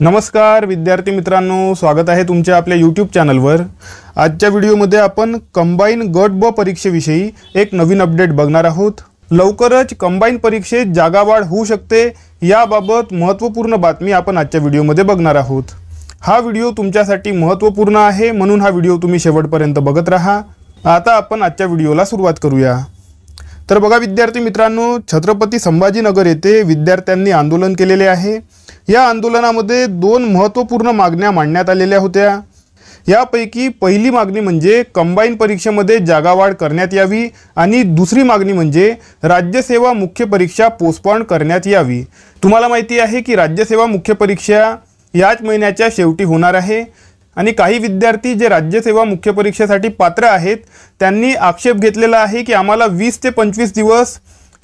नमस्कार विद्यार्थी मित्रांनो, स्वागत आहे तुमच्या आपल्या YouTube चॅनलवर। आजच्या व्हिडिओमध्ये आपण कंबाईन गट ब परीक्षेविषयी एक नवीन अपडेट बघणार आहोत। लवकरच कंबाईन परीक्षेत जागावाढ होऊ शकते याबाबत महत्त्वपूर्ण बातमी आपण आजच्या व्हिडिओमध्ये बघणार आहोत। हा व्हिडिओ तुमच्यासाठी महत्त्वपूर्ण आहे, म्हणून हा व्हिडिओ तुम्ही शेवटपर्यंत बघत राहा। आता आपण आजच्या व्हिडिओला सुरुवात करूया। तर बघा विद्यार्थी मित्रांनो, छत्रपती संभाजीनगर येथे विद्यार्थ्यांनी आंदोलन केलेले आहे। या आंदोलनामध्ये दोन महत्त्वपूर्ण मागण्या मांडण्यात आलेल्या होत्या। यापैकी पहिली मागणी म्हणजे कंबाईन परीक्षेमध्ये जागावाढ करण्यात यावी आणि दुसरी मागणी म्हणजे राज्यसेवा मुख्य परीक्षा पोस्टपोन करण्यात यावी। तुम्हाला माहिती आहे की राज्यसेवा मुख्य परीक्षा याच महिन्याच्या शेवटी होणार आहे आणि काही विद्यार्थी जे राज्यसेवा मुख्य परीक्षेसाठी पात्र आहेत त्यांनी आक्षेप घेतलेला आहे की आम्हाला 20 ते 25 दिवस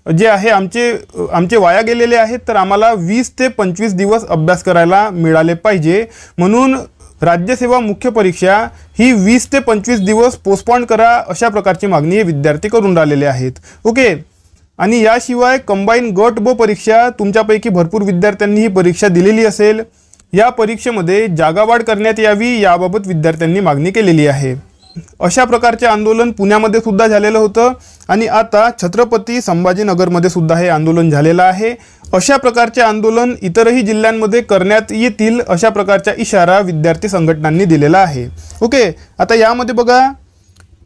जे आहे आमचे वाया गेलेले आहेत, तर आम्हाला 20 ते 25 दिवस अभ्यास करायला मिळाले पाहिजे। म्हणून राज्यसेवा मुख्य परीक्षा ही 20 ते 25 दिवस पोस्टपोन करा, अशा प्रकारची मागणी हे विद्यार्थी करून राहिलेले आहेत। ओके, आणि याशिवाय कंबाईन गट ब परीक्षा तुमच्यापैकी भरपूर विद्यार्थ्यांनी ही परीक्षा दिलेली असेल। या परीक्षेमध्ये जागावाढ करण्यात यावी याबाबत विद्यार्थ्यांनी मागणी केलेली आहे। अशा प्रकारचे आंदोलन पुण्यामध्ये सुद्धा झालेलं होतं आणि आता छत्रपती संभाजीनगरमध्ये सुद्धा हे आंदोलन झालेलं आहे। अशा प्रकारचे आंदोलन इतरही जिल्ह्यांमध्ये करण्यात येतील अशा प्रकारचा इशारा विद्यार्थी संघटनांनी दिलेला आहे। ओके, आता यामध्ये बघा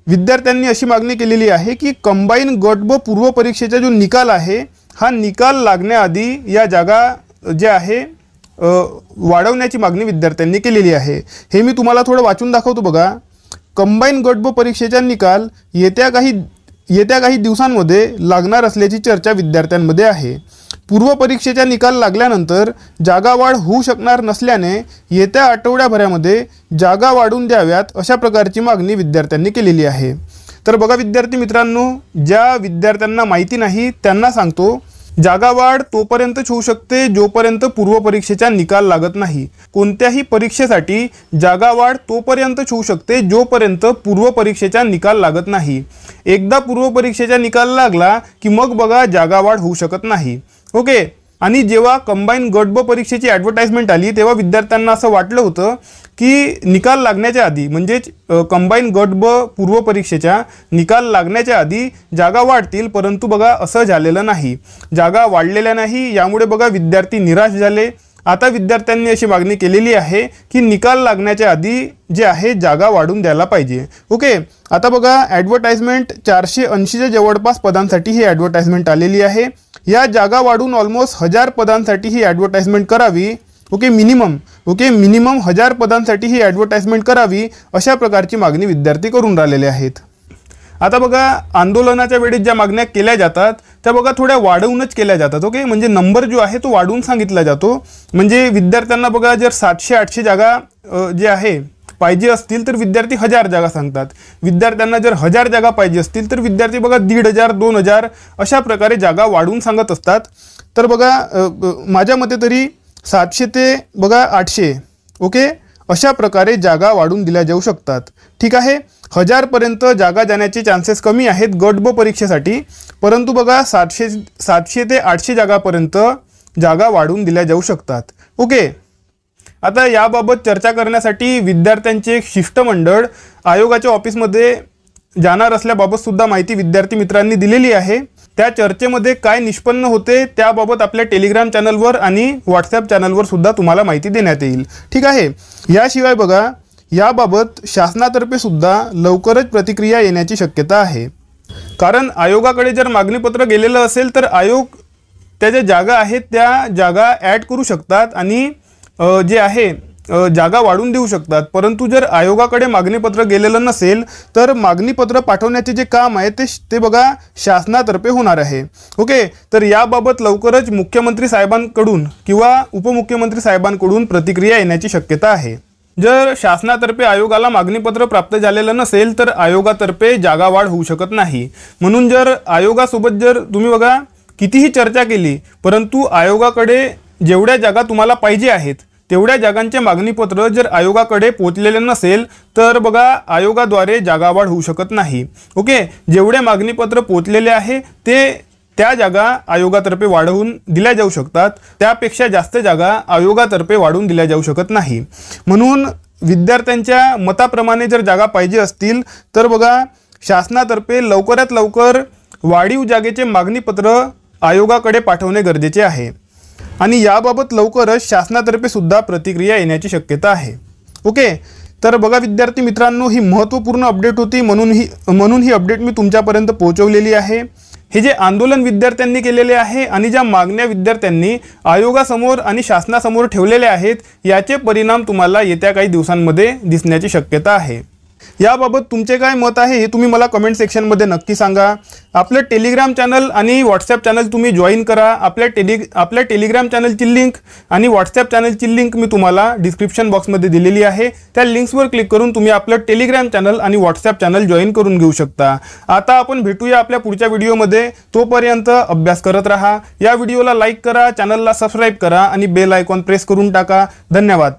विद्यार्थ्यांनी अशी मागणी केलेली आहे की कंबाईन गट ब पूर्व परीक्षेचा जो निकाल आहे हा निकाल लागण्याआधी या जागा जे आहे वाढवण्याची मागणी विद्यार्थ्यांनी केलेली आहे। हे मी तुम्हाला थोडं वाचून दाखवतो बघा। कंबाईन गट ब परीक्षेचा निकाल येत्या काही दिवसांमध्ये लागणार असल्याची चर्चा विद्यार्थ्यांमध्ये आहे। पूर्व परीक्षेचा निकाल लागल्यानंतर जागावाढ होऊ शकणार नसल्याने येत्या आठवड्याभरामध्ये जागा वाढवून द्याव्यात अशा प्रकारची मागणी विद्यार्थ्यांनी केलेली आहे। तर बघा विद्यार्थी मित्रांनो, ज्या विद्यार्थ्यांना माहिती नाही त्यांना सांगतो, जागावाढ तोपर्यंतच होऊ शकते जोपर्यंत पूर्व परीक्षेचा निकाल लागत नाही। कोणत्याही परीक्षेसाठी जागावाढ तोपर्यंतच होऊ शकते जोपर्यंत पूर्व परीक्षेचा निकाल लागत नाही। एकदा पूर्व परीक्षेचा निकाल लागला की मग बघा जागावाढ होऊ शकत नाही। ओके, आणि जेव्हा कंबाईन गट ब परीक्षेची ॲडव्हर्टाइजमेंट आली तेव्हा विद्यार्थ्यांना असं वाटलं होतं की निकाल लागण्याच्या आधी म्हणजेच कंबाईन गट ब पूर्व परीक्षेच्या निकाल लागण्याच्या आधी जागा वाढतील, परंतु बघा असं झालेलं नाही। जागा वाढलेल्या नाही, यामुळे बघा विद्यार्थी निराश झाले। आता विद्यार्थ्यांनी अशी मागणी केलेली आहे की निकाल लागण्याच्या आधी जे आहे जागा वाढवून द्यायला पाहिजे। ओके, आता बघा ॲडव्हर्टाइजमेंट 480च्या जवळपास पदांसाठी ही ॲडव्हर्टाइजमेंट आलेली आहे। या जागा वाढून ऑलमोस्ट 1000 पदांसाठी ही ॲडव्हर्टाइजमेंट करावी। मिनिमम 1000 पदांसाठी ही ॲडव्हर्टाइजमेंट करावी अशा प्रकारची मागणी विद्यार्थी करून राहिलेले आहेत। आता बघा आंदोलनाच्या वेळेस ज्या मागण्या केल्या जातात त्या बघा थोड्या वाढवूनच केल्या जातात। ओके, म्हणजे नंबर जो आहे तो वाढवून सांगितला जातो। म्हणजे विद्यार्थ्यांना बघा जर 700-800 जागा जे आहे पाहिजे असतील तर विद्यार्थी 1000 जागा सांगतात। विद्यार्थ्यांना जर 1000 जागा पाहिजे असतील तर विद्यार्थी बघा 1500-2000 अशा प्रकारे जागा वाढवून सांगत असतात। तर बघा माझ्या मते तरी 700 ते बघा 800 ओके अशा प्रकारे जागा वाढवून दिल्या जाऊ शकतात। ठीक आहे, 1000 पर्यंत जागा जाण्याचे चान्सेस कमी आहेत गट ब परीक्षेसाठी, परंतु बघा 700 ते 800 जागापर्यंत जागा वाढवून दिल्या जाऊ शकतात। ओके, आता याबाबत चर्चा करण्यासाठी विद्यार्थ्यांचे एक शिष्टमंडळ आयोगाच्या ऑफिसमध्ये जाणार असल्याबाबत सुद्धा माहिती विद्यार्थी मित्रांनी दिलेली आहे। त्या चर्चेमध्ये काय निष्पन्न होते त्याबाबत आपल्या टेलिग्राम चॅनलवर आणि व्हॉट्सॲप चॅनलवर सुद्धा तुम्हाला माहिती देण्यात येईल। ठीक आहे, याशिवाय बघा याबाबत शासनातर्फे सुद्धा लवकरच प्रतिक्रिया येण्याची शक्यता आहे। कारण आयोगाकडे जर मागणीपत्र गेलेलं असेल तर आयोग त्या ज्या जागा आहेत त्या जागा ॲड करू शकतात आणि जे आहे जागा वाढवून देऊ शकतात। परंतु जर आयोगाकडे मागणीपत्र गेलेलं नसेल तर मागणीपत्र पाठवण्याचे जे काम आहे ते बघा शासनातर्फे होणार आहे। ओके, तर याबाबत लवकरच मुख्यमंत्री साहेबांकडून किंवा उपमुख्यमंत्री साहेबांकडून प्रतिक्रिया येण्याची शक्यता आहे। जर शासनातर्फे आयोगाला मागणीपत्र प्राप्त झालेलं नसेल तर आयोगातर्फे जागा वाढ होऊ शकत नाही। म्हणून जर आयोगासोबत जर तुम्ही बघा कितीही चर्चा केली परंतु आयोगाकडे जेवढ्या जागा तुम्हाला पाहिजे आहेत तेवढ्या जागांचे मागणीपत्र जर आयोगाकडे पोहोचलेले नसेल तर बघा आयोगाद्वारे जागावाढ होऊ शकत नाही। ओके, जेवढे मागणीपत्र पोहोचलेले आहे ते त्या जागा आयोगातर्फे वाढवून दिल्या जाऊ शकतात, त्यापेक्षा जास्त जागा आयोगातर्फे वाढवून दिल्या जाऊ शकत नाही। म्हणून विद्यार्थ्यांच्या मताप्रमाणे जर जागा पाहिजे असतील तर बघा, शासनातर्फे लवकरात लवकर वाढीव जागेचे मागणीपत्र आयोगाकडे पाठवणे गरजेचे आहे आणि याबाबत लवकरच शासनातर्फे सुद्धा प्रतिक्रिया येण्याची शक्यता आहे। ओके, तर बघा विद्यार्थी मित्रांनो, ही महत्त्वपूर्ण अपडेट होती, म्हणून ही अपडेट मी तुमच्यापर्यंत पोहोचवलेली आहे। हे जे आंदोलन विद्यार्थ्यांनी केलेले आहे आणि ज्या मागण्या विद्यार्थ्यांनी आयोगासमोर आणि शासनासमोर ठेवलेले आहेत, याचे परिणाम तुम्हाला येत्या काही दिवसांमध्ये दिसण्याची शक्यता आहे। याबाबत तुमचे काय मत आहे हे तुम्ही मला कमेंट सेक्शनमध्ये नक्की सांगा। आपलं टेलिग्राम चॅनल आणि व्हॉट्सॲप चॅनल तुम्ही जॉईन करा। आपल्या टेलिग्राम चॅनलची लिंक आणि व्हॉट्सॲप चॅनलची लिंक मी तुम्हाला डिस्क्रिप्शन बॉक्समध्ये दिलेली आहे। त्या लिंक्सवर क्लिक करून तुम्ही आपलं टेलिग्राम चॅनल आणि व्हॉट्सॲप चॅनल जॉईन करून घेऊ शकता। आता आपण भेटूया आपल्या पुढच्या व्हिडिओमध्ये, तोपर्यंत अभ्यास करत राहा। या व्हिडिओला लाईक करा, चॅनलला सबस्क्राईब करा आणि बेल आयकॉन प्रेस करून टाका। धन्यवाद।